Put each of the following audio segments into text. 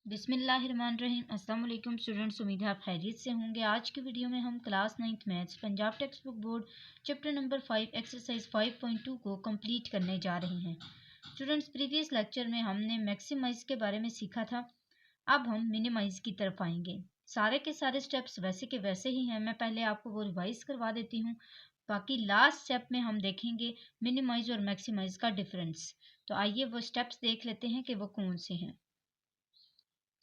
बिस्मिल्लाहिर्रहमानिर्रहीम। अस्सलाम वालेकुम स्टूडेंट्स, उम्मीद है आप खैरियत से होंगे। आज की वीडियो में हम class 9th maths Punjab text book board chapter number 5 exercise 5.2 को कंप्लीट करने जा रहे हैं। स्टूडेंट्स, प्रीवियस लेक्चर में हमने मैक्सिमाइज के बारे में सीखा था। अब हम मिनिमाइज की तरफ आएंगे। सारे के सारे स्टेप्स वैसे के वैसे ही हैं। मैं पहले आपको वो रिवाइज करवा देती हूँ, बाकी लास्ट स्टेप में हम देखेंगे मिनिमाइज और मैक्सिमाइज का डिफरेंस। तो आइए वो स्टेप्स देख लेते हैं कि वो कौन से हैं।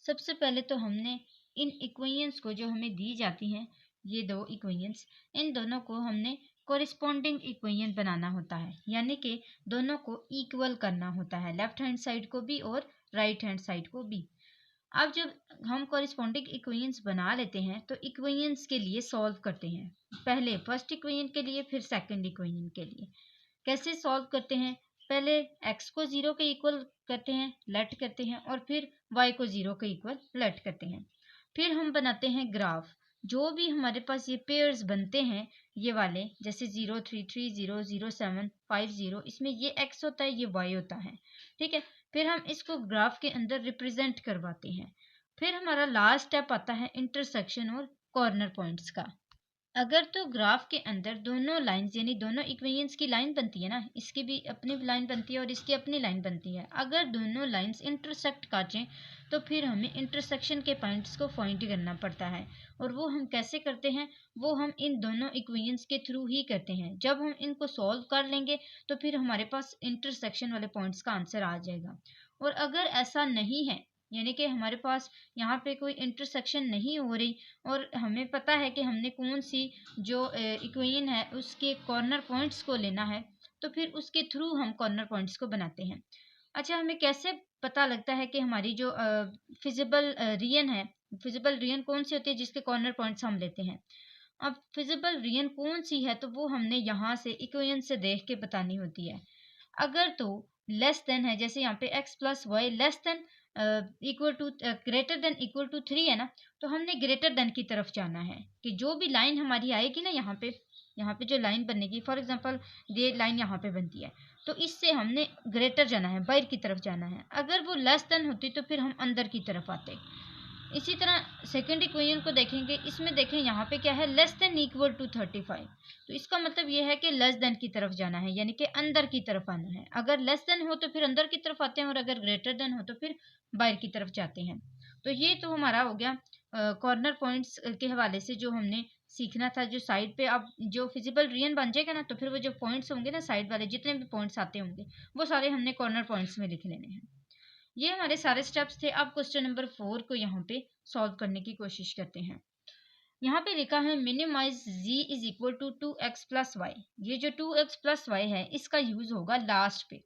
सबसे पहले तो हमने इन इक्वेशंस को जो हमें दी जाती हैं, ये दो इक्वेशंस, इन दोनों को हमने कोरिस्पोंडिंग इक्वेशन बनाना होता है, यानी कि दोनों को इक्वल करना होता है, लेफ्ट हैंड साइड को भी और राइट हैंड साइड को भी। अब जब हम कोरिस्पोंडिंग इक्वेशंस बना लेते हैं तो इक्वेशंस के लिए सॉल्व करते हैं, पहले फर्स्ट इक्वेशन के लिए फिर सेकंड इक्वेशन के लिए। कैसे सॉल्व करते हैं? पहले x को 0 के इक्वल करते हैं, लेट करते हैं, और फिर y को 0 के इक्वल लेट करते हैं। फिर हम बनाते हैं ग्राफ। जो भी हमारे पास ये पेयर्स बनते हैं, ये वाले, जैसे 0 3 3 0 0 7 5 0, इसमें ये x होता है, ये y होता है, ठीक है। फिर हम इसको ग्राफ के अंदर रिप्रेजेंट करवाते हैं। फिर हमारा लास्ट स्टेप आता है इंटरसेक्शन और कॉर्नर पॉइंट्स का। अगर तो ग्राफ के अंदर दोनों लाइंस यानी दोनों इक्वेशंस की लाइन बनती है ना, इसकी भी अपनी लाइन बनती है और इसकी अपनी लाइन बनती है, अगर दोनों लाइंस इंटरसेक्ट काटें तो फिर हमें इंटरसेक्शन के पॉइंट्स को फाइंड करना पड़ता है। और वो हम कैसे करते हैं? वो हम इन दोनों इक्वेशंस के थ्रू ही करते हैं। जब हम इनको सॉल्व कर लेंगे तो फिर हमारे पास इंटरसेक्शन वाले पॉइंट्स का आंसर आ जाएगा। और अगर ऐसा नहीं है, यानी कि हमारे पास यहाँ पे कोई इंटरसेक्शन नहीं हो रही और हमें पता है कि हमने कौन सी जो इक्वेशन है उसके कॉर्नर पॉइंट्स को लेना है, तो फिर उसके थ्रू हम कॉर्नर पॉइंट्स को बनाते हैं। अच्छा, हमें कैसे पता लगता है कि हमारी जो फिजिबल रीजन है, फिजिबल रीजन कौन सी होती है जिसके कॉर्नर पॉइंट्स हम लेते हैं? अब फिजिबल रीजन कौन सी है तो वो हमने यहाँ से इक्वेशन से देख के बतानी होती है। अगर तो लेस देन है, जैसे यहाँ पे x plus y less than equal to greater than equal to 3 है ना, तो हमने ग्रेटर देन की तरफ जाना है कि जो भी लाइन हमारी आएगी ना, यहाँ पे जो लाइन बनेगी, फॉर एग्जांपल ये लाइन यहाँ पे बनती है, तो इससे हमने ग्रेटर जाना है, बाहर की तरफ जाना है। अगर वो लेस देन होती तो फिर हम अंदर की तरफ आते। इसी तरह सेकंड इक्वेशन को देखेंगे, इसमें देखें यहाँ पे क्या है, लेस देन इक्वल टू 35, तो इसका मतलब ये है कि लेस देन की तरफ जाना है, यानी कि अंदर की तरफ आना है। अगर लेस देन हो तो फिर अंदर की तरफ आते हैं और अगर ग्रेटर देन हो तो फिर बाहर की तरफ जाते हैं। तो ये तो हमारा हो गया कॉर्नर पॉइंट्स के हवाले से जो हमने सीखना था। जो साइड पे अब जो फिजिबल रीजन बन जाएगा ना, तो फिर वो जो पॉइंट्स होंगे ना, साइड वाले जितने भी पॉइंट्स आते होंगे वो सारे हमने कॉर्नर पॉइंट्स में लिख लेने हैं। ये हमारे सारे स्टेप्स थे। अब क्वेश्चन नंबर 4 को यहाँ पे सॉल्व करने की कोशिश करते हैं। यहाँ पे लिखा है minimise z is equal to 2x plus y. ये जो 2x प्लस वाई है इसका यूज होगा लास्ट पे।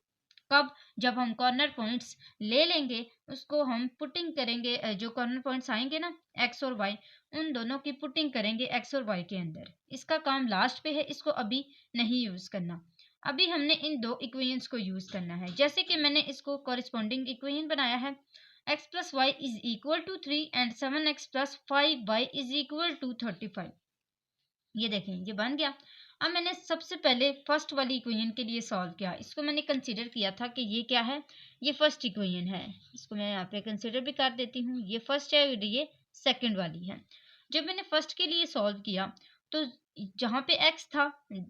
कब? जब हम कॉर्नर पॉइंट्स ले लेंगे, उसको हम पुटिंग करेंगे, जो कॉर्नर पॉइंट्स आएंगे ना x और y, उन दोनों की पुटिंग करेंगे x और y के अंदर। इसका काम लास्ट पे है, इसको अभी नहीं यूज करना। अभी हमने इन दो इक्वेशंस को यूज करना है। जैसे कि मैंने इसको कॉरिस्पोंडिंग इक्वेशन बनाया है, x plus Y is equal to 3 and 7x plus 5y is equal to 35। ये देखें, ये बन गया। अब मैंने सबसे पहले फर्स्ट वाली इक्वेशन के लिए सॉल्व किया। इसको मैंने कंसीडर किया था कि ये क्या है, ये फर्स्ट इक्वेशन है। इसको मैं यहाँ पे कंसीडर भी कर देती हूँ, ये फर्स्ट है और ये सेकंड वाली है। जब मैंने फर्स्ट के लिए सॉल्व किया तो जहाँ पे x था,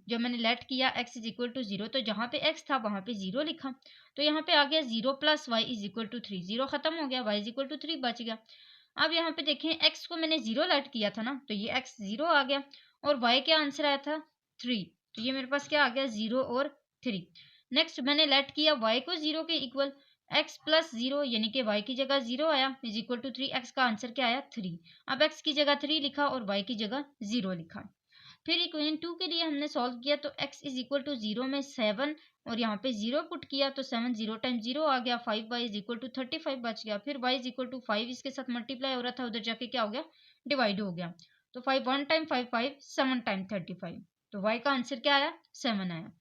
जब मैंने लेट किया x इज इक्वल टू 0, तो जहाँ पे x था वहाँ पे 0 लिखा, तो यहाँ पे आ गया 0 plus Y is equal to 3। 0 खत्म हो गया, y इज इक्वल टू 3 बच गया। अब यहाँ पे देखें, x को मैंने 0 लेट किया था ना, तो ये x 0 आ गया और y क्या आंसर आया था 3, तो ये मेरे पास क्या आ गया 0 और 3। नेक्स्ट मैंने लेट किया y को 0 के इक्वल, x प्लस 0 यानी कि y की जगह 0 आया इज इक्वल टू 3, x का आंसर क्या आया 3। अब x की जगह 3 लिखा और y की जगह 0 लिखा। फिर इक्वेशन 2 के लिए हमने सॉल्व किया, तो x इज इक्वल टू 0 में 7 और यहाँ पे 0 पुट किया, तो 7 0 टाइम 0 आ गया, 5y इज इक्वल टू 35 बच गया। फिर y इज इक्वल टू 5 इसके साथ मल्टीप्लाई हो रहा था, उधर जाके क्या हो गया, डिवाइड हो गया। तो 5 1 टाइम 5 5 7 टाइम 35, तो y का आंसर क्या आया 7 आया।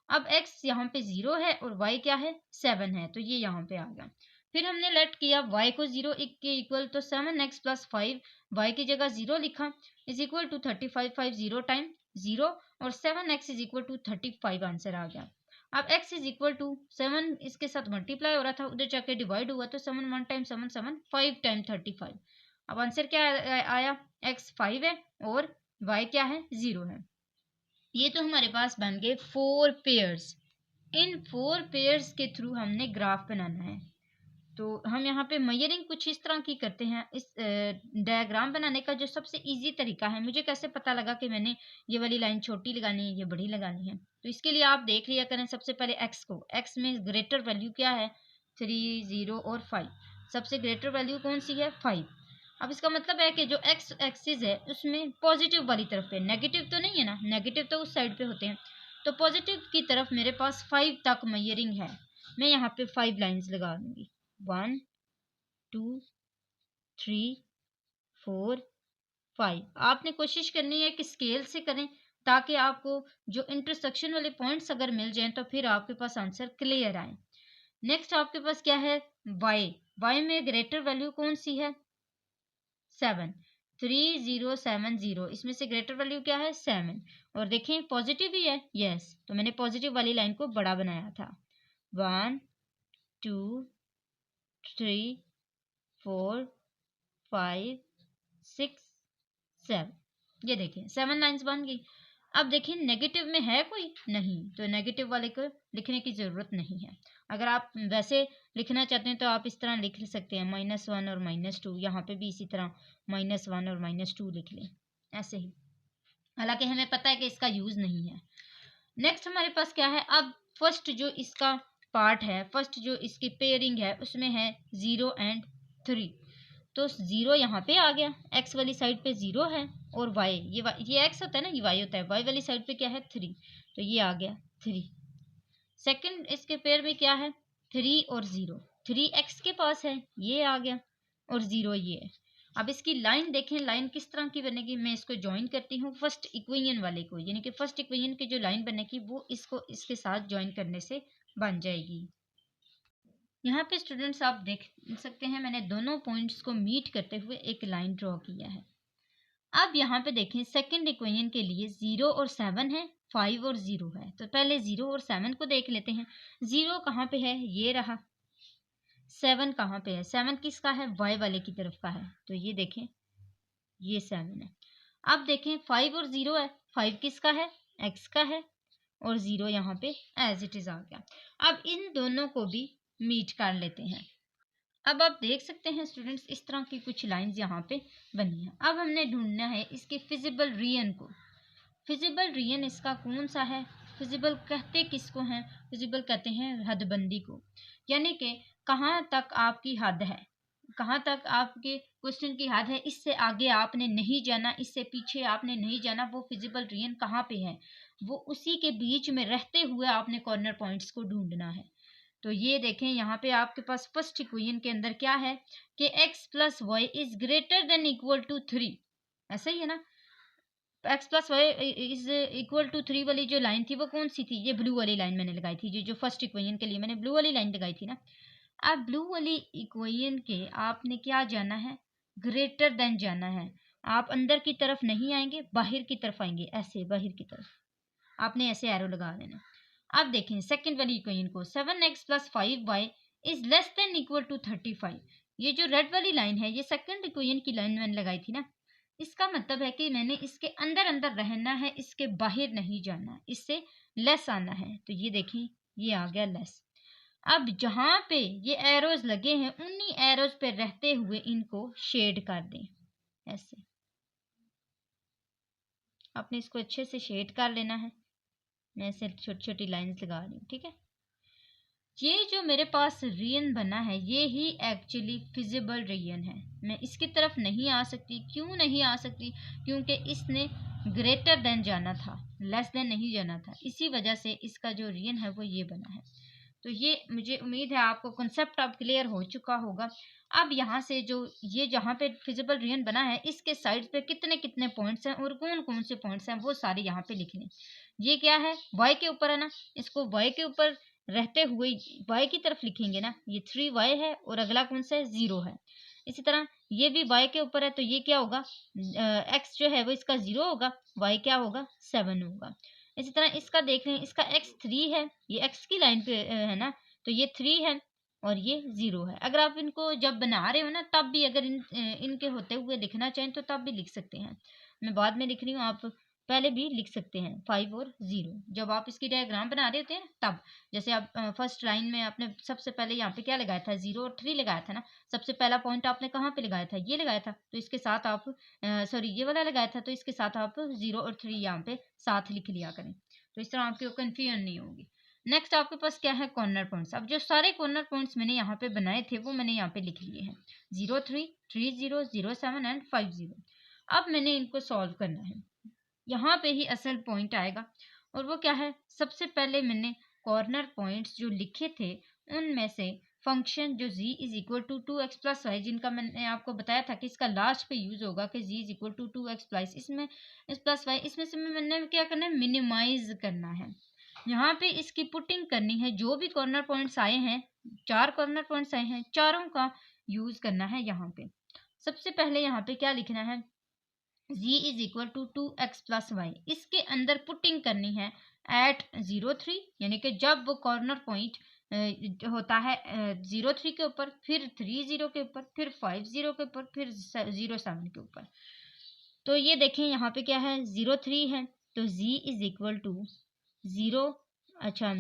अब x यहाँ पे 0 है और y क्या है 7 है, तो ये यहाँ पे आ गया। फिर हमने लेट किया y को 0 के इक्वल, तो 7x प्लस 5 y की जगह 0 लिखा इज इक्वल टू 35, 5 0 टाइम 0 और 7x is equal to 35 answer आ गया। अब x इज इक्वल टू 7 इसके साथ मल्टीप्लाई हो रहा था, उधर जाके डिवाइड हुआ तो 7 1 टाइम 7 7 5 टाइम 35। अब आंसर क्या आया, x 5 है और y क्या है, 0 है। ये तो हमारे पास बन गए 4 पेयर्स। इन 4 पेयर्स के थ्रू हमने ग्राफ बनाना है। तो हम यहाँ पे मेजरिंग कुछ इस तरह की करते हैं। इस डायग्राम बनाने का जो सबसे इजी तरीका है, मुझे कैसे पता लगा कि मैंने ये वाली लाइन छोटी लगानी है, ये बड़ी लगानी है, तो इसके लिए आप देख लिया करें सबसे पहले x को। x में ग्रेटर वैल्यू क्या है, 3 0 और 5। सबसे ग्रेटर वैल्यू कौन सी है, 5। अब इसका मतलब है कि जो x एक्सिस है उसमें पॉजिटिव वाली तरफ पे, नेगेटिव तो नहीं है ना, नेगेटिव तो उस साइड पे होते हैं। तो पॉजिटिव की तरफ मेरे पास 5 तक मेजरिंग है। मैं यहाँ पे 5 लाइन्स लगा दूंगी, 1 2 3 4 5। आपने कोशिश करनी है कि स्केल से करें ताकि आपको जो इंटरसेक्शन वाले पॉइंट्स अगर मिल जाएं तो फिर आपके पास आंसर क्लियर आए। नेक्स्ट आपके पास क्या है, y में ग्रेटर वैल्यू कौन सी है, 7। 3 0 7 0, इसमें से ग्रेटर वैल्यू क्या है, 7। और देखें पॉजिटिव ही है, यस, तो मैंने पॉजिटिव वाली लाइन को बड़ा बनाया था। 1 2 3 4 5 6 7, ये देखें 7 लाइन्स बन गई। अब देखिए नेगेटिव में है कोई नहीं, तो नेगेटिव वाले को लिखने की जरूरत नहीं है। अगर आप वैसे लिखना चाहते हैं तो आप इस तरह लिख सकते हैं, -1 और -2। यहाँ पे भी इसी तरह -1 और -2 लिख लें, ऐसे ही। हालांकि हमें पता है कि इसका यूज नहीं है। नेक्स्ट हमारे पास क्या है, अब फर्स्ट जो इसका पार्ट है, फर्स्ट जो इसकी पेयरिंग है उसमें है 0 एंड 3। तो 0 यहाँ पे आ गया, x वाली साइड पे 0 है, और y ये x होता है ना, ये y होता है, y वाली साइड पे क्या है, 3, तो ये आ गया 3। सेकंड इसके पेयर में क्या है, 3 और 0, 3 x के पास है, ये आ गया, और 0 ये है। अब इसकी लाइन देखें, लाइन किस तरह की बनेगी, मैं इसको ज्वाइन करती हूँ फर्स्ट इक्वेशन वाले को, यानी कि फर्स्ट इक्वेशन की जो लाइन बनेगी वो इसको इसके साथ ज्वाइन करने से बन जाएगी। यहाँ पे स्टूडेंट्स आप देख सकते हैं मैंने दोनों पॉइंट्स को मीट करते हुए एक लाइन ड्रॉ किया है। अब यहाँ पे देखें सेकंड इक्वेशन के लिए 0 और 7 है, 5 और 0 है। तो पहले 0 और 7 को देख लेते हैं। 0 कहाँ पे है, ये रहा। 7 कहाँ पे है, 7 किसका है, y वाले की तरफ का है, तो ये देखें ये 7 है। अब देखें 5 और 0 है, 5 किसका है, x का है, और 0 यहाँ पे एज इट इज आ गया। अब इन दोनों को भी मीट कर लेते हैं। अब आप देख सकते हैं स्टूडेंट्स इस तरह की कुछ लाइंस यहाँ पे बनी है। अब हमने ढूंढना है इसके फिजिबल रीजन को। फिजिबल रीजन इसका कौन सा है, फिजिबल कहते किसको हैं, फिजिबल कहते हैं हदबंदी को, यानी कि कहाँ तक आपकी हद है, कहाँ तक आपके क्वेश्चन की हद है, इससे आगे आपने नहीं जाना, इससे पीछे आपने नहीं जाना, वो फिजिबल रीजन कहाँ पे है, वो उसी के बीच में रहते हुए आपने कॉर्नर पॉइंट्स को ढूंढना है। तो ये देखें यहाँ पे आपके पास फर्स्ट इक्वेशन के अंदर क्या है कि x plus Y is greater than equal to 3, ऐसा ही है ना। x plus Y is equal to 3 वाली जो लाइन थी वो कौन सी थी, ये ब्लू वाली लाइन मैंने लगाई थी, जो फर्स्ट इक्वेशन के लिए मैंने ब्लू वाली लाइन लगाई थी ना। अब ब्लू वाली इक्वेशन के आपने क्या जाना है, ग्रेटर देन जाना है। आप अंदर की तरफ नहीं आएंगे, बाहर की तरफ आएंगे, ऐसे बाहर की तरफ आपने ऐसे एरो लगा देना। अब देखें सेकंड वाली इक्वेशन को, 7x plus 5y is less than equal to 35। ये जो रेड वाली लाइन है ये सेकंड इक्वेशन की लाइन मैंने लगाई थी ना। इसका मतलब है कि मैंने इसके अंदर अंदर रहना है, इसके बाहर नहीं जाना, इससे लेस आना है। तो ये देखें ये आ गया लेस। अब जहां पे ये एरोज लगे हैं उन्हीं एरोज पे रहते हुए इनको शेड कर दें, ऐसे आपने इसको अच्छे से शेड कर लेना है। मैं ऐसे छोटी छोटी लाइंस लगा रही हूँ, ठीक है। ये जो मेरे पास रीजन बना है ये ही एक्चुअली फिजिबल रीजन है। मैं इसकी तरफ नहीं आ सकती, क्यों नहीं आ सकती, क्योंकि इसने ग्रेटर देन जाना था, लेस देन नहीं जाना था, इसी वजह से इसका जो रीजन है वो ये बना है। तो ये मुझे उम्मीद है आपको कॉन्सेप्ट अब क्लियर हो चुका होगा। अब यहाँ से जो ये जहाँ पे फिजिबल रीजन बना है इसके साइड्स पे कितने कितने पॉइंट्स हैं और कौन कौन से पॉइंट्स हैं वो सारे यहाँ पे लिख लें। ये क्या है, y के ऊपर है ना, इसको y के ऊपर रहते हुए y की तरफ लिखेंगे ना, ये 3y है और अगला कौन सा है, 0 है। इसी तरह ये भी y के ऊपर है तो ये क्या होगा, x जो है वो इसका 0 होगा, y क्या होगा, 7 होगा। इसी तरह इसका देख रहे हैं, इसका x 3 है, ये x की लाइन पे है ना, तो ये 3 है और ये 0 है। अगर आप इनको जब बना रहे हो ना तब भी अगर इनके होते हुए लिखना चाहें तो तब भी लिख सकते हैं। मैं बाद में लिख रही हूँ, आप पहले भी लिख सकते हैं 5 और 0। जब आप इसकी डायग्राम बना रहे होते हैं तब, जैसे आप फर्स्ट लाइन में आपने सबसे पहले यहाँ पे क्या लगाया था, 0 और 3 लगाया था ना। सबसे पहला पॉइंट आपने कहाँ पे लगाया था, ये लगाया था, तो इसके साथ आप सॉरी ये वाला लगाया था, तो इसके साथ आप 0 और 3 यहाँ पे साथ लिख लिया करें, तो इस तरह आपकी कंफ्यूजन नहीं होगी। नेक्स्ट आपके पास क्या है, कॉर्नर पॉइंट्स। अब जो सारे कॉर्नर पॉइंट्स मैंने यहाँ पे बनाए थे वो मैंने यहाँ पे लिख लिए हैं, 0 3 3 0 0 7 एंड 5 0। अब मैंने इनको सॉल्व करना है, यहाँ पे ही असल पॉइंट आएगा, और वो क्या है, सबसे पहले मैंने कॉर्नर पॉइंट्स जो लिखे थे उनमें से फंक्शन जो z is equal to 2x plus y, जिनका मैंने आपको बताया था कि इसका लास्ट पे यूज होगा कि z is equal to 2x plus इसमें इस प्लस वाई, इसमें से मैंने क्या करना है, मिनिमाइज करना है। यहाँ पे इसकी पुटिंग करनी है, जो भी कॉर्नर पॉइंट्स आए हैं, 4 कॉर्नर पॉइंट्स आए हैं, चारों का यूज करना है। यहाँ पे सबसे पहले यहाँ पे क्या लिखना है, z is equal to 2x plus y, इसके अंदर पुटिंग करनी है एट 0 3, यानी कि जब वो कॉर्नर पॉइंट होता है 0 3 के ऊपर, फिर 3 0 के ऊपर, फिर 5 0 के ऊपर, फिर 0 7 के ऊपर। तो ये देखें यहाँ पे क्या है, 0 3 है, तो z इज इक्वल टू 0, अच्छा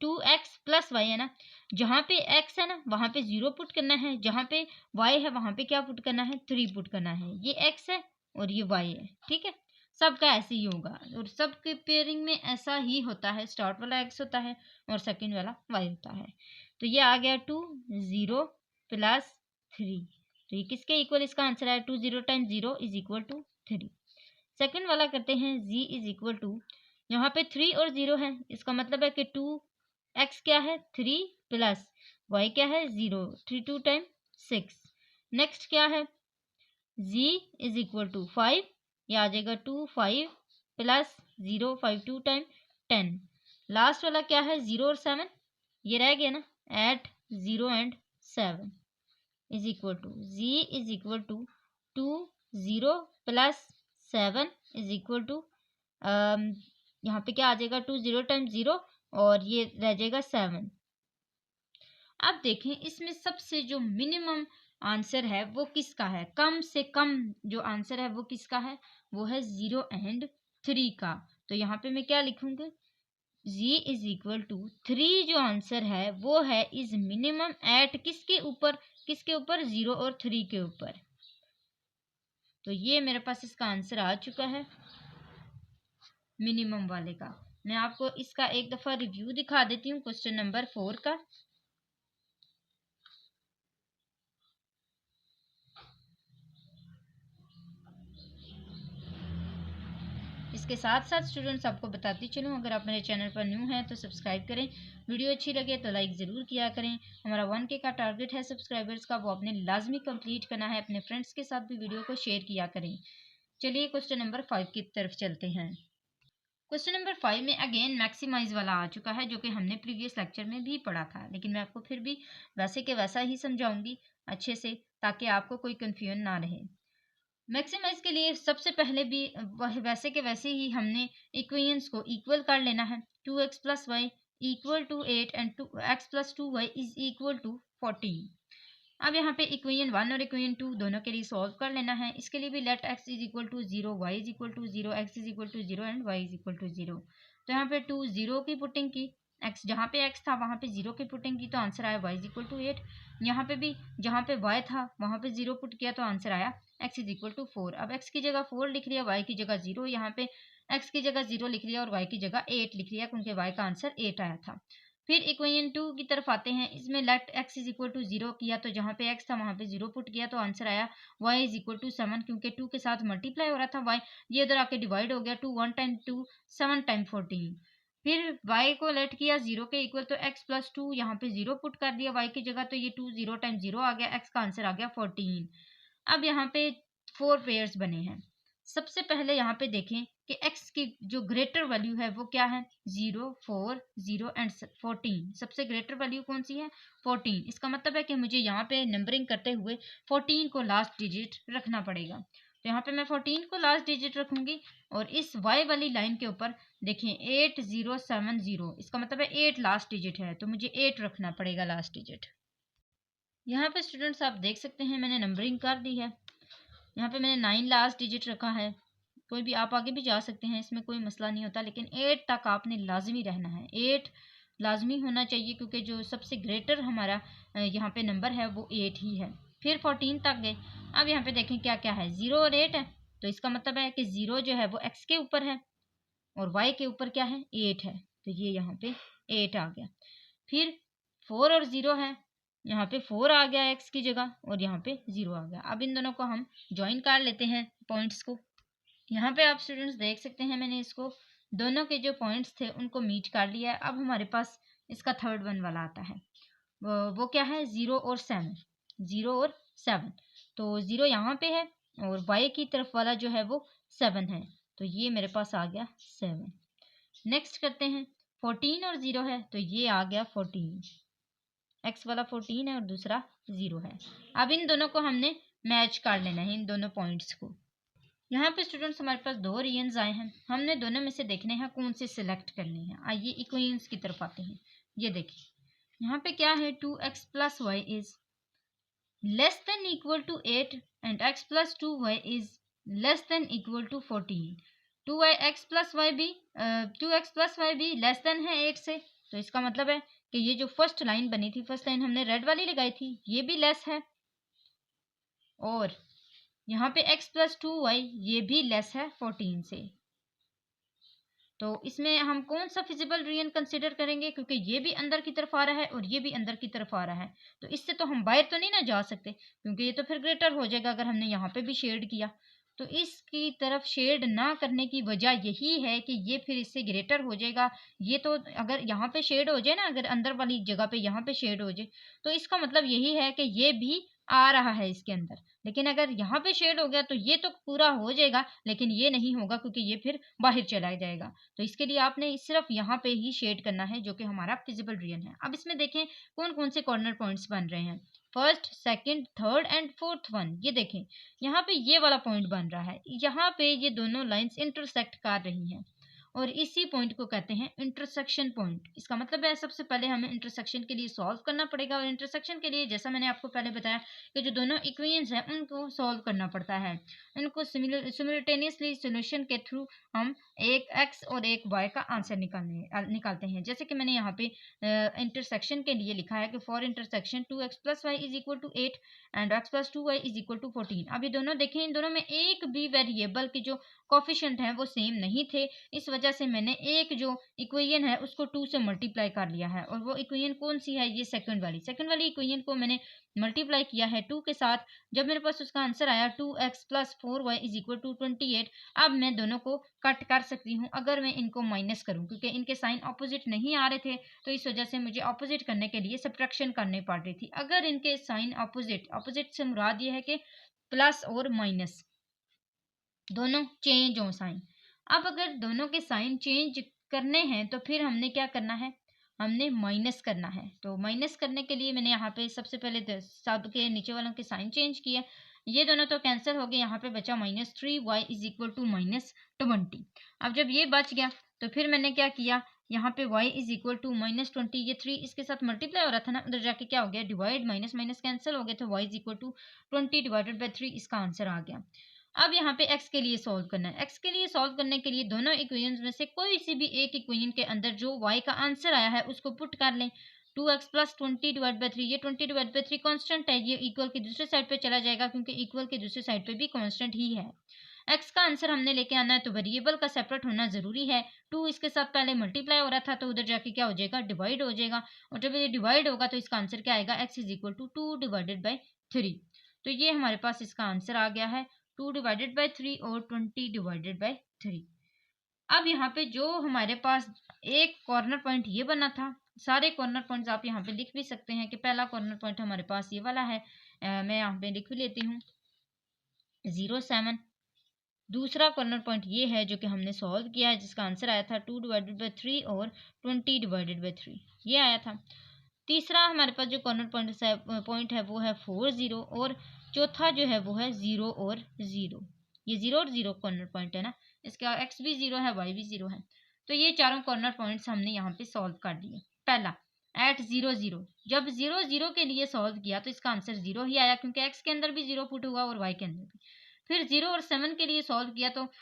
2x प्लस वाई है ना, जहाँ पे x है ना वहाँ पे 0 पुट करना है, जहाँ पे y है वहाँ पे क्या पुट करना है, 3 पुट करना है। ये x है और ये y है, ठीक है, सबका ऐसे ही होगा, और सबके पेयरिंग में ऐसा ही होता है, स्टार्ट वाला x होता है और सेकंड वाला y होता है। तो ये आ गया 2 0 प्लस 3, तो ये किसके इक्वल इसका आंसर है, 2 0 times 0 is equal to 3। Second वाला करते हैं, z इज इक्वल टू, यहाँ पे 3 और 0 है, इसका मतलब है कि 2x क्या है 3 प्लस y क्या है 0, 3 2 टाइम 6। नेक्स्ट क्या है, z इज इक्वल टू 5, ये आ जाएगा 2 5 प्लस 0 5 2 टाइम 10। लास्ट वाला क्या है 0 और 7, ये रह गया ना, at 0 and 7 is equal to, z is equal to 2 0 plus 7 is equal to, यहाँ पे क्या आ जाएगा 2 0 टाइम 0 और ये रह जाएगा 7। अब देखें इसमें सबसे जो मिनिमम आंसर है वो किसका है, कम से कम जो आंसर है वो किसका है, वो है 0 एंड 3 का। तो यहाँ पे मैं क्या लिखूंगी, z इज इक्वल टू 3 जो आंसर है वो है इज मिनिमम एट किसके ऊपर, किसके ऊपर 0 और 3 के ऊपर। तो ये मेरे पास इसका आंसर आ चुका है मिनिमम वाले का। मैं आपको इसका एक दफ़ा रिव्यू दिखा देती हूँ क्वेश्चन नंबर 4 का। इसके साथ साथ स्टूडेंट्स आपको बताती चलूँ, अगर आप मेरे चैनल पर न्यू हैं तो सब्सक्राइब करें, वीडियो अच्छी लगे तो लाइक ज़रूर किया करें। हमारा 1K का टारगेट है सब्सक्राइबर्स का, वो आपने लाजमी कंप्लीट करना है। अपने फ्रेंड्स के साथ भी वीडियो को शेयर किया करें। चलिए क्वेश्चन नंबर 5 की तरफ चलते हैं। क्वेश्चन नंबर 5 में अगेन मैक्सिमाइज वाला आ चुका है, जो कि हमने प्रीवियस लेक्चर में भी पढ़ा था, लेकिन मैं आपको फिर भी वैसे के वैसा ही समझाऊंगी अच्छे से, ताकि आपको कोई कन्फ्यूजन ना रहे। मैक्सिमाइज के लिए सबसे पहले भी वैसे के वैसे ही हमने इक्वेशंस को इक्वल कर लेना है। 2x plus y equal to 8 and 2x plus 2y is equal to 14। अब यहाँ पे इक्वेशन 1 और इक्वेशन 2 दोनों के लिए सॉल्व कर लेना है। इसके लिए भी let x is equal to 0, y is equal to 0, x is equal to 0 and y is equal to 0। तो यहाँ पे 2 0 की पुटिंग की, x जहाँ पे x था वहाँ पे 0 की पुटिंग की, तो आंसर आया y इज इक्वल टू 8। यहाँ पे भी जहाँ पे y था वहाँ पे 0 पुट किया तो आंसर आया x इज इक्वल टू 4। अब x की जगह 4 लिख लिया, y की जगह 0, यहाँ पे x की जगह 0 लिख लिया और y की जगह 8 लिख लिया, क्योंकि y का आंसर 8 आया था। फिर इक्वेशन 2 की तरफ आते हैं। इसमें let x is equal to 0 किया, तो जहाँ पे x था वहाँ पे 0 पुट किया तो आंसर आया y इज इक्वल टू 7, क्योंकि 2 के साथ मल्टीप्लाई हो रहा था y, ये इधर आके डिवाइड हो गया, 2 1 टाइम 2 7 टाइम 14। फिर y को लेट किया 0 के इक्वल, तो x प्लस 2 यहाँ पे 0 पुट कर दिया y की जगह, तो ये 2 0 टाइम 0 आ गया, x का आंसर आ गया 14। अब यहाँ पे 4 पेयर्स बने हैं। सबसे पहले यहाँ पे देखें कि x की जो ग्रेटर वैल्यू है वो क्या है, 0 4 0 एंड 14। सबसे ग्रेटर वैल्यू कौन सी है, 14। इसका मतलब है कि मुझे यहाँ पे नंबरिंग करते हुए 14 को लास्ट डिजिट रखना पड़ेगा। तो यहाँ पे मैं 14 को लास्ट डिजिट रखूंगी और इस y वाली लाइन के ऊपर देखें 8070, इसका मतलब है 8 लास्ट डिजिट है, तो मुझे 8 रखना पड़ेगा लास्ट डिजिट। यहाँ पे स्टूडेंट्स आप देख सकते हैं मैंने नंबरिंग कर दी है। यहाँ पे मैंने 9 लास्ट डिजिट रखा है। कोई भी आप आगे भी जा सकते हैं, इसमें कोई मसला नहीं होता, लेकिन 8 तक आपने लाजमी रहना है। 8 लाजमी होना चाहिए क्योंकि जो सबसे ग्रेटर हमारा यहाँ पे नंबर है वो 8 ही है। फिर 14 तक गए। अब यहाँ पे देखें क्या क्या है, 0 और 8 है, तो इसका मतलब है कि 0 जो है वो x के ऊपर है और y के ऊपर क्या है, 8 है, तो ये यहाँ पे 8 आ गया। फिर 4 और 0 है, यहाँ पे 4 आ गया x की जगह और यहाँ पे 0 आ गया। अब इन दोनों को हम ज्वाइन कर लेते हैं पॉइंट्स को। यहाँ पे आप स्टूडेंट्स देख सकते हैं मैंने इसको दोनों के जो पॉइंट्स थे उनको मीट कर लिया है। अब हमारे पास इसका थर्ड वन वाला आता है, वो क्या है, 0 और 7। 0 और 7, तो 0 यहाँ पे है और y की तरफ वाला जो है वो 7 है, तो ये मेरे पास आ गया 7। नेक्स्ट करते हैं, 14 और 0 है, तो ये आ गया 14। x वाला 14 है और दूसरा 0 है। अब इन दोनों को हमने मैच कर लेना है, इन दोनों पॉइंट्स को। यहाँ पे स्टूडेंट्स हमारे पास दो रियंस आए हैं, हमने दोनों में से देखने हैं कौन से सिलेक्ट करने हैं। आइए इक्वेशंस की तरफ आते हैं। ये देखिए यहाँ पे क्या है, 2x plus Y is less than equal to 8 and x plus 2y is less than equal to 14। 2x plus y भी लेस देन है 8 से, तो इसका मतलब है कि ये जो फर्स्ट लाइन बनी थी, फर्स्ट लाइन हमने रेड वाली लगाई थी, ये भी लेस है, और यहाँ पे x प्लस 2y ये भी लेस है 14 से। तो इसमें हम कौन सा फिजिबल रियन कंसिडर करेंगे, क्योंकि ये भी अंदर की तरफ आ रहा है और ये भी अंदर की तरफ आ रहा है, तो इससे तो हम बाहर तो नहीं ना जा सकते, क्योंकि ये तो फिर ग्रेटर हो जाएगा अगर हमने यहाँ पे भी शेड किया। तो इसकी तरफ शेड ना करने की वजह यही है कि ये फिर इससे ग्रेटर हो जाएगा। ये तो अगर यहाँ पे शेड हो जाए ना, अगर अंदर वाली जगह पे यहाँ पे शेड हो जाए, तो इसका मतलब यही है कि ये भी आ रहा है इसके अंदर, लेकिन अगर यहाँ पे शेड हो गया तो ये तो पूरा हो जाएगा, लेकिन ये नहीं होगा क्योंकि ये फिर बाहर चला जाएगा। तो इसके लिए आपने सिर्फ यहाँ पे ही शेड करना है, जो कि हमारा फिजिबल रियन है। अब इसमें देखें कौन कौन से कॉर्नर पॉइंट्स बन रहे हैं, first, second, third and fourth one. ये देखें यहाँ पे ये वाला पॉइंट बन रहा है, यहाँ पे ये दोनों लाइंस इंटरसेक्ट कर रही हैं और इसी पॉइंट को कहते हैं इंटरसेक्शन पॉइंट। इसका मतलब है सबसे पहले हमें इंटरसेक्शन के लिए सॉल्व करना पड़ेगा, और इंटरसेक्शन के लिए जैसा मैंने आपको पहले बताया कि जो दोनों इक्वेशंस हैं उनको सॉल्व करना पड़ता है। इनको सिमुलेटेनियसली सॉल्यूशन के थ्रू हम एक x और एक y का आंसर निकालते हैं। जैसे कि मैंने यहाँ पे इंटरसेक्शन के लिए लिखा है कि for intersection 2x plus Y is equal to 8 and x plus 2y is equal to 14। अब ये दोनों देखें, इन दोनों में एक भी वेरिएबल की जो कोफिशिएंट है वो सेम नहीं थे, इस वजह से मैंने एक जो इक्वेशन है उसको 2 से मल्टीप्लाई कर लिया है, और वो इक्वेशन कौन सी है, ये सेकंड वाली इक्वेशन को मैंने मल्टीप्लाई किया है 2 के साथ। जब मेरे पास उसका आंसर आया 2x plus 4y is equal to 28। अब मैं दोनों को कट कर सकती हूँ अगर मैं इनको माइनस करूँ, क्योंकि इनके साइन ऑपोजिट नहीं आ रहे थे, तो इस वजह से मुझे ऑपोजिट करने के लिए सब्ट्रैक्शन करनी पड़ रही थी। अगर इनके साइन ऑपोजिट से मुराद ये है कि प्लस और माइनस दोनों चेंज हो साइन। अब अगर दोनों के साइन चेंज करने हैं तो फिर हमने क्या करना है, हमने माइनस करना है। तो माइनस करने के लिए मैंने यहाँ पे सबसे पहले सब के नीचे वालों के साइन चेंज किया, ये दोनों तो कैंसिल हो गए, यहाँ पे बचा -3y इज इक्वल टू -20। अब जब ये बच गया तो फिर मैंने क्या किया, यहाँ पे y इज इक्वल टू -20, ये 3 इसके साथ मल्टीप्लाई हो रहा था ना, उधर जाके क्या हो गया, डिवाइड, माइनस माइनस कैंसिल हो गए, तो y is equal to 20 divided by 3 इसका आंसर आ गया। अब यहाँ पे x के लिए सॉल्व करना है। x के लिए सॉल्व करने के लिए दोनों इक्वेशंस में से कोई सी भी एक इक्वेशन के अंदर जो y का आंसर आया है उसको पुट कर लें। 2x प्लस 20 डिवाइड बाई 3, ये 20 डिवाइड बाई 3 कॉन्स्टेंट है, ये इक्वल की दूसरे साइड पे चला जाएगा क्योंकि इक्वल की दूसरी साइड पे भी कॉन्स्टेंट ही है। x का आंसर हमने लेके आना है तो वेरिएबल का सेपरेट होना जरूरी है। 2 इसके साथ पहले मल्टीप्लाई हो रहा था तो उधर जाके क्या हो जाएगा, डिवाइड हो जाएगा, और जब ये डिवाइड होगा तो इसका आंसर क्या आएगा, x is equal to 2 divided by 3। तो ये हमारे पास इसका आंसर आ गया है 2 डिवाइडेड बाई 3 और 20 डिवाइडेड बाई 3। अब यहाँ पे जो हमारे पास एक कॉर्नर पॉइंट ये बना था, सारे कॉर्नर पॉइंट्स आप यहाँ पे लिख भी सकते हैं कि पहला कॉर्नर पॉइंट हमारे पास ये वाला है, मैं यहाँ पे लिख भी लेती हूँ 0,7। दूसरा कॉर्नर पॉइंट ये है जो कि हमने सॉल्व किया है, जिसका आंसर आया था 2 डिवाइडेड बाई 3 और 20 डिवाइडेड बाई 3, ये आया था। तीसरा हमारे पास जो कॉर्नर पॉइंट है वो है 4, 0, और चौथा जो है वो है 0 और 0। ये 0 और 0 कॉर्नर पॉइंट है ना, इसका x भी 0 है, y भी 0 है। तो ये चारों कॉर्नर पॉइंट्स हमने यहाँ पे सॉल्व कर दिए। पहला एट 0 0, जब 0 0 के लिए सॉल्व किया तो इसका आंसर 0 ही आया, क्योंकि x के अंदर भी 0 पुट हुआ और y के अंदर भी। फिर 0 और 7 के लिए सॉल्व किया तो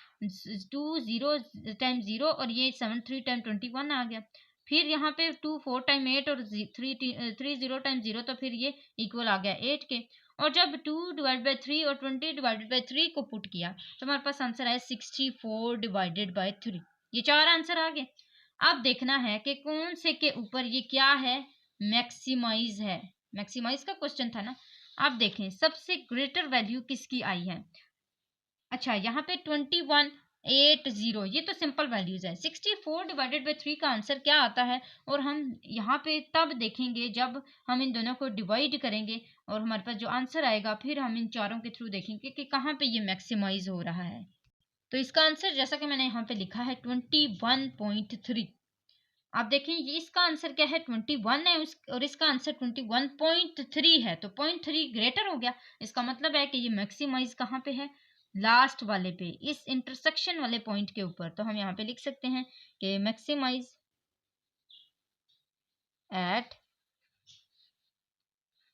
2 0 टाइम 0 और ये 7 3 टाइम 21 आ गया। फिर यहाँ पे 2 4 टाइम 8 और 3 0 टाइम 0, तो फिर ये इक्वल आ गया 8 के। और जब 2 डिवाइड बाई 3 और 20 डिवाइडेड बाई 3 को पुट किया तो हमारे पास आंसर आया 64 डिवाइडेड बाई 3। ये चार आंसर आ गए। अब देखना है कि कौन से के ऊपर ये क्या है, मैक्सिमाइज है। मैक्सिमाइज का क्वेश्चन था ना। आप देखें सबसे ग्रेटर वैल्यू किसकी आई है। अच्छा, यहाँ पे 2180, ये तो सिंपल वैल्यूज है। 64 डिवाइडेड बाई 3 का आंसर क्या आता है, और हम यहाँ पे तब देखेंगे जब हम इन दोनों को डिवाइड करेंगे और हमारे पास जो आंसर आएगा, फिर हम इन चारों के थ्रू देखेंगे कि कहाँ पे ये मैक्सिमाइज हो रहा है। तो इसका आंसर जैसा कि मैंने यहाँ पे लिखा है 21.3। आप देखें ये इसका आंसर क्या है, 21 है और इसका आंसर 21.3 है, तो 0.3 ग्रेटर हो गया। इसका मतलब है कि ये मैक्सिमाइज कहाँ पे है, लास्ट वाले पे, इस इंटरसेक्शन वाले पॉइंट के ऊपर। तो हम यहाँ पे लिख सकते हैं कि maximise at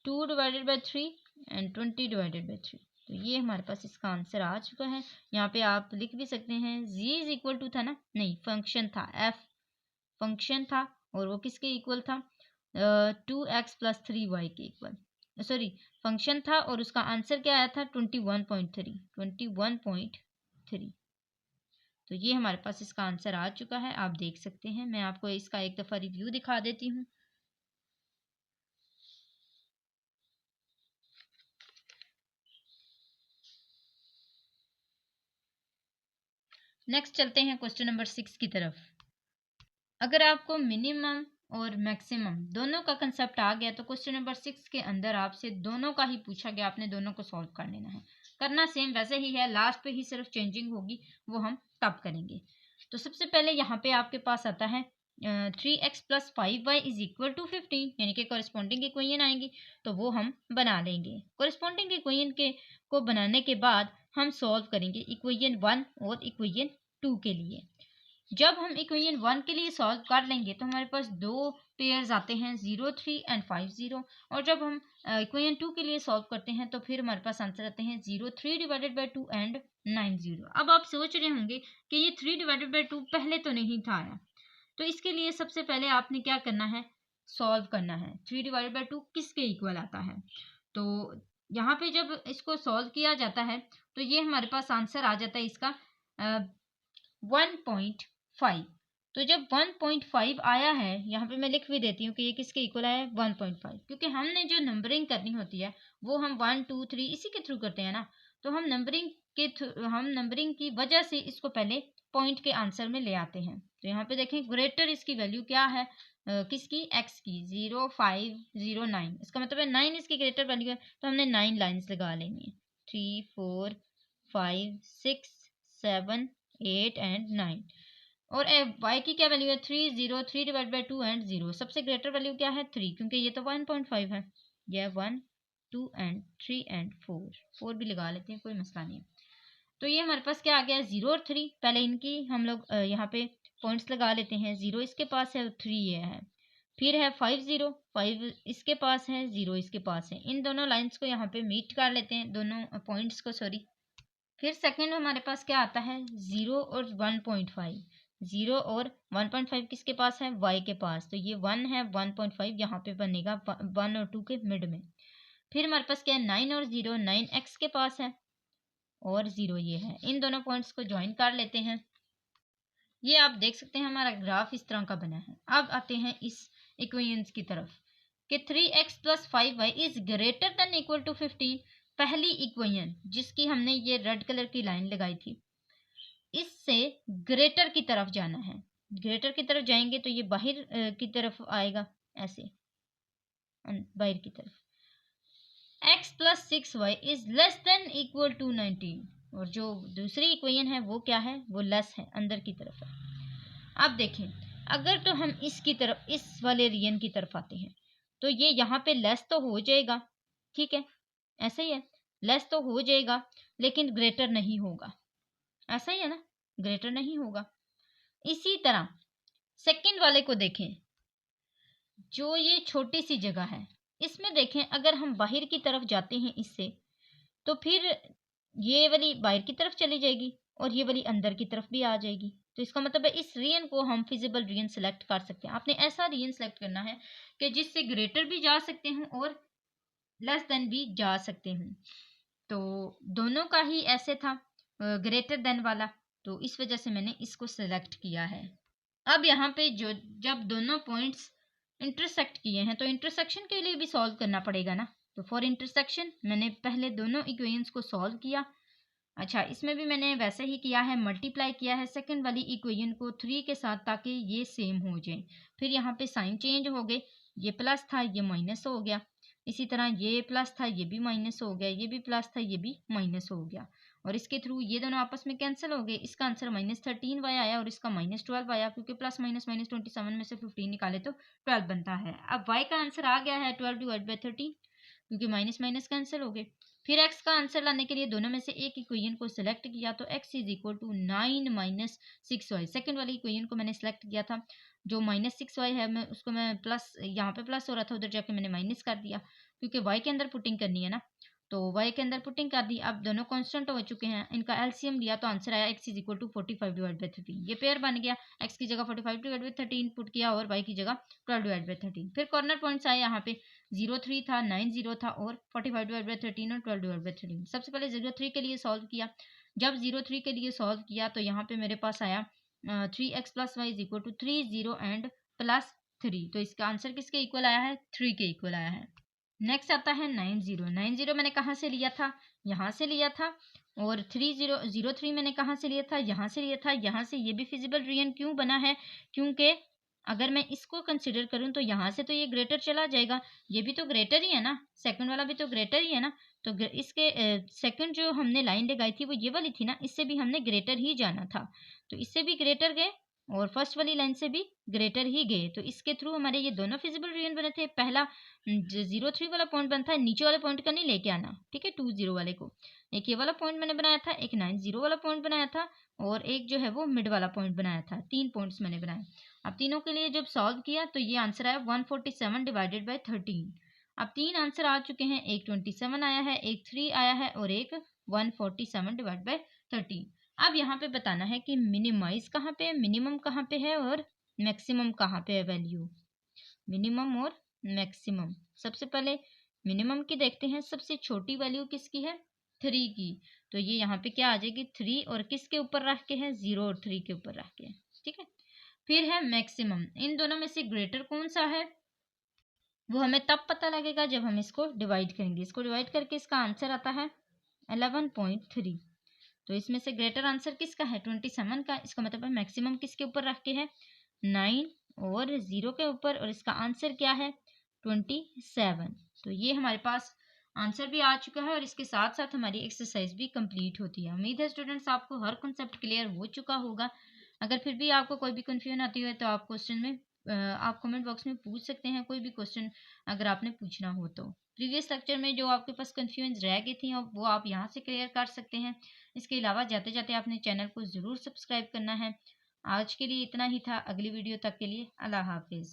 2 divided by 3 and 20 divided by 3। तो ये हमारे पास इसका आंसर आ चुका है। यहाँ पे आप लिख भी सकते हैं z इज इक्वल टू था ना, नहीं फंक्शन था, f फंक्शन था और वो किसके इक्वल था, 2x प्लस 3y के इक्वल, सॉरी फंक्शन था और उसका आंसर क्या आया था 21.3। तो ये हमारे पास इसका आंसर आ चुका है, आप देख सकते हैं। मैं आपको इसका एक दफ़ा रिव्यू दिखा देती हूँ। नेक्स्ट चलते हैं क्वेश्चन नंबर 6 की तरफ। अगर आपको मिनिमम और मैक्सिमम दोनों का कंसेप्ट आ गया तो क्वेश्चन नंबर 6 के अंदर आपसे दोनों का ही पूछा गया, आपने दोनों को सॉल्व कर लेना है। करना सेम वैसे ही है, लास्ट पे ही सिर्फ चेंजिंग होगी, वो हम तब करेंगे। तो सबसे पहले यहाँ पे आपके पास आता है 3x plus 5y is equal to 15, यानी कि कॉरेस्पॉन्डिंग इक्वेशन आएंगी, तो वो हम बना लेंगे। कॉरेस्पॉन्डिंग इक्वेशन को बनाने के बाद हम सॉल्व करेंगे इक्वेशन 1 और इक्वेशन 2 के लिए। जब हम इक्वेशन 1 के लिए सॉल्व कर लेंगे तो हमारे पास दो पेयर्स आते हैं 0 3 एंड 5 0, और जब हम इक्वेशन 2 के लिए सॉल्व करते हैं तो फिर हमारे पास आंसर आते हैं 0 3 डिवाइडेड बाई 2 एंड 9 0। अब आप सोच रहे होंगे कि ये 3 डिवाइडेड बाई 2 पहले तो नहीं था आया, तो इसके लिए सबसे पहले आपने क्या करना है, सॉल्व करना है 3 डिवाइडेड बाई 2 किसके इक्वल आता है। तो यहाँ पे जब इसको सॉल्व किया जाता है तो ये हमारे पास आंसर आ जाता है इसका 1.5। तो जब 1.5 आया है, यहाँ पे मैं लिख भी देती हूँ कि ये किसके इक्वल है 1.5, क्योंकि हमने जो नंबरिंग करनी होती है वो हम 1 2 3 इसी के थ्रू करते हैं ना। तो हम नंबरिंग की वजह से इसको पहले पॉइंट के आंसर में ले आते हैं। तो यहाँ पे देखें ग्रेटर इसकी वैल्यू क्या है, किसकी, x की, 0 5 0 9, इसका मतलब है 9 इसकी ग्रेटर वैल्यू है, तो हमने 9 लाइन्स लगा लेंगे, 3 4 5 6 7 8 एंड 9। और y की क्या वैल्यू है 3 0 3 डिवाइड बाई 2 एंड 0, सबसे ग्रेटर वैल्यू क्या है 3, क्योंकि ये तो 1.5 है। यह 1 2 एंड 3 एंड 4 भी लगा लेते हैं, कोई मसला नहीं। तो ये हमारे पास क्या आ गया 0 और 3, पहले इनकी हम लोग यहाँ पे पॉइंट्स लगा लेते हैं। 0 इसके पास है और 3 ये है। फिर है 5 0, 5 इसके पास है, 0 इसके पास है। इन दोनों लाइंस को यहाँ पे मीट कर लेते हैं, दोनों पॉइंट्स को, सॉरी। फिर सेकंड हमारे पास क्या आता है 0 और 1.5, 0 और 1.5 किसके पास है, y के पास, तो ये 1 है, 1.5 यहाँ पे बनेगा 1 और 2 के मिड में। फिर हमारे पास क्या है 9 और 0, 9x के पास है और 0 ये है। इन दोनों पॉइंट्स को ज्वाइन कर लेते हैं। ये आप देख सकते हैं हमारा ग्राफ इस तरह का बना है। अब आते हैं इस इक्वेशंस की तरफ कि 3x plus 5y is greater than equal to 15। पहली इक्वेशन जिसकी हमने ये रेड कलर की लाइन लगाई थी, इससे ग्रेटर की तरफ जाना है। ग्रेटर की तरफ जाएंगे तो ये बाहर की तरफ आएगा, ऐसे बाहर की तरफ। x plus 6y is less than equal to 19, और जो दूसरी इक्वेशन है वो क्या है, वो लेस है, अंदर की तरफ है। अब देखें अगर तो हम इसकी तरफ, इस वाले रीजन की तरफ आते हैं तो ये यहाँ पे लेस तो हो जाएगा, ठीक है, ऐसे ही है। लेस तो हो जाएगा लेकिन ग्रेटर नहीं होगा, ऐसा ही है ना, ग्रेटर नहीं होगा। इसी तरह सेकंड वाले को देखें, जो ये छोटी सी जगह है, इसमें देखें अगर हम बाहर की तरफ जाते हैं इससे, तो फिर ये वाली बाहर की तरफ चली जाएगी और ये वाली अंदर की तरफ भी आ जाएगी। तो इसका मतलब है इस रीजन को हम फिजिबल रीजन सेलेक्ट कर सकते हैं। आपने ऐसा रीजन सेलेक्ट करना है कि जिससे ग्रेटर भी जा सकते हैं और लेस देन भी जा सकते हैं। तो दोनों का ही ऐसे था ग्रेटर देन वाला, तो इस वजह से मैंने इसको सेलेक्ट किया है। अब यहाँ पे जो जब दोनों पॉइंट्स इंटरसेक्ट किए हैं तो इंटरसेक्शन के लिए भी सॉल्व करना पड़ेगा ना। तो फॉर इंटरसेक्शन मैंने पहले दोनों इक्वेशंस को सॉल्व किया। अच्छा, इसमें भी मैंने वैसे ही किया है, मल्टीप्लाई किया है सेकंड वाली इक्वेशन को 3 के साथ ताकि ये सेम हो जाए। फिर यहाँ पे साइन चेंज हो गए, ये प्लस था ये माइनस हो गया, इसी तरह ये प्लस था ये भी माइनस हो गया, ये भी प्लस था ये भी माइनस हो गया, और इसके थ्रू ये दोनों आपस में कैंसिल हो गए। इसका आंसर -13y आया और इसका -12 आया, क्योंकि प्लस माइनस -27 में से 15 निकाले तो 12 बनता है। अब y का आंसर आ गया है 12 डिवाइड बाई 13, क्योंकि माइनस माइनस कैंसिल हो गए। फिर x का आंसर लाने के लिए दोनों में से एक इक्वेशन को सिलेक्ट किया, तो x इज इक्वल टू 9 - 6y। सेकंड वाली इक्वेशन को मैंने सिलेक्ट किया था, जो -6y है मैं उसको मैं प्लस, यहाँ पे प्लस हो रहा था उधर जाके मैंने माइनस कर दिया, क्योंकि y के अंदर पुटिंग करनी है ना, तो y के अंदर पुटिंग कर दी। अब दोनों कांस्टेंट हो चुके हैं, इनका एलसीएम लिया तो आंसर आया x is equal to 45 divide by 13। ये पेयर बन गया, x की जगह 45 डिवाइड बाई 13 पुट किया और y की जगह 12 डिवाइड बाई 13। फिर कॉर्नर पॉइंट्स आए, यहाँ पे 03 था, 90 था और 45 डिवाइड बाई 13 और 12 डिवाइड बाई 13। सबसे पहले 03 के लिए सॉल्व किया। जब 03 के लिए सॉल्व किया तो यहाँ पे मेरे पास आया 3x plus Y is equal to 30 and plus 3। तो इसका आंसर किसके इक्वल आया है? 3 के इक्वल आया है। नेक्स्ट आता है 90 मैंने कहाँ से लिया था? यहाँ से लिया था। और 3003 मैंने कहाँ से लिया था? यहाँ से लिया था। यहाँ से ये भी फिजिबल रीजन क्यों बना है? क्योंकि अगर मैं इसको कंसिडर करूँ तो यहाँ से तो ये ग्रेटर चला जाएगा, ये भी तो ग्रेटर ही है ना, सेकंड वाला भी तो ग्रेटर ही है ना। तो इसके सेकंड जो हमने लाइन लगाई थी वो ये वाली थी ना, इससे भी हमने ग्रेटर ही जाना था, तो इससे भी ग्रेटर गए और फर्स्ट वाली लाइन से भी ग्रेटर ही गए। तो इसके थ्रू हमारे ये दोनों फिजिबल रीजन बने थे। पहला 03 वाला पॉइंट बनता है, नीचे वाले पॉइंट का नहीं लेके आना, ठीक है, 20 वाले को। एक ये वाला पॉइंट मैंने बनाया था, एक 90 वाला पॉइंट बनाया था और एक जो है वो मिड वाला पॉइंट बनाया था। 3 पॉइंट्स मैंने बनाए। अब तीनों के लिए जब सॉल्व किया तो ये आंसर आया 147 डिवाइडेड बाई 13। अब 3 आंसर आ चुके हैं, एक 27 आया है, एक 3 आया है और एक 147 डिवाइड बाई 13। अब यहाँ पे बताना है कि मिनिमाइज कहाँ पे, मिनिमम कहाँ पे है और मैक्सिमम कहाँ पे है वैल्यू, मिनिमम और मैक्सिमम। सबसे पहले मिनिमम की देखते हैं, सबसे छोटी वैल्यू किसकी है? 3 की। तो ये यहाँ पे क्या आ जाएगी? 3 और किसके ऊपर रख के है? 0 और 3 के ऊपर रख के, ठीक है। फिर है मैक्सिमम, इन दोनों में से ग्रेटर कौन सा है वो हमें तब पता लगेगा जब हम इसको डिवाइड करेंगे। इसको डिवाइड करके इसका आंसर आता है 11.3। तो इसमें से ग्रेटर आंसर किसका है? 27 का। इसका मतलब है मैक्सिमम किसके ऊपर रख के है? 9 और 0 के ऊपर, और इसका आंसर क्या है? 27। तो ये हमारे पास आंसर भी आ चुका है और इसके साथ साथ हमारी एक्सरसाइज भी कंप्लीट होती है। उम्मीद है स्टूडेंट्स आपको हर कॉन्सेप्ट क्लियर हो चुका होगा। अगर फिर भी आपको कोई भी कन्फ्यूजन आती है तो आप क्वेश्चन में आप कमेंट बॉक्स में पूछ सकते हैं, कोई भी क्वेश्चन अगर आपने पूछना हो तो। प्रीवियस लेक्चर में जो आपके पास कन्फ्यूजन रह गई थी वो आप यहाँ से क्लियर कर सकते हैं। इसके अलावा जाते जाते आपने चैनल को ज़रूर सब्सक्राइब करना है। आज के लिए इतना ही था, अगली वीडियो तक के लिए अल्लाह हाफिज़।